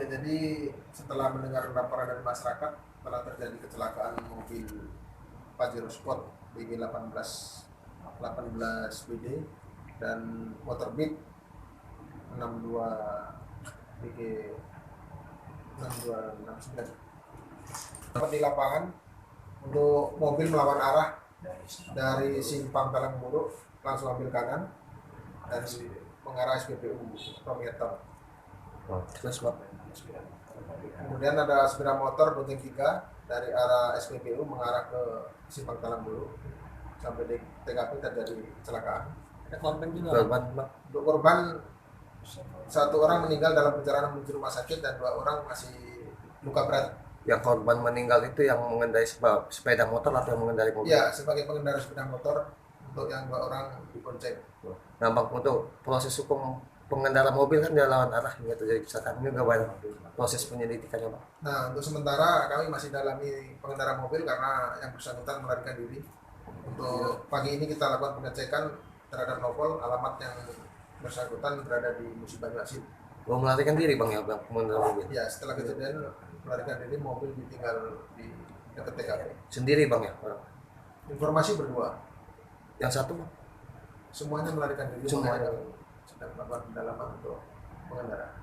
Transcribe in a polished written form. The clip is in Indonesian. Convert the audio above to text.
Ya, jadi setelah mendengar laporan dari masyarakat telah terjadi kecelakaan mobil Pajero Sport BG 18 BD dan motor Beat 62 BG 6269 dapat di lapangan untuk mobil melawan arah dari simpang Talang Buruk langsung ambil kanan dan mengarah SPBU Prometer. Terus Pak, Kemudian ada sepeda motor bonceng 3 dari arah SPBU mengarah ke simpang Talang Buruk. Sampai di TKP terjadi kecelakaan. Ada korban juga. korban Pak, Untuk korban, 1 orang meninggal dalam perjalanan menuju rumah sakit dan 2 orang masih luka berat. yang korban meninggal itu yang mengendarai sepeda motor atau yang mengendarai mobil? Ya, sebagai pengendara sepeda motor, untuk yang 2 orang dibonceng. Nah Bang, untuk proses hukum pengendara mobil kan dia lawan arah hingga terjadi kecelakaan, ini bagaimana proses penyelidikannya Bang? Nah, untuk sementara kami masih dalami pengendara mobil karena yang bersangkutan melarikan diri. Untuk pagi ini kita lakukan pengecekan terhadap novel, alamat yang bersangkutan berada di Musi Banyuasin. Mau melarikan diri Bang ya Bang, pengendara mobil? Ya, setelah kejadian melarikan diri, mobil ditinggal di dekat TKP. Sendiri Bang ya orang? Informasi berdua, Yang satu Bang? semuanya melarikan diri. Semuanya. Sedang melakukan pendalaman untuk pengendara.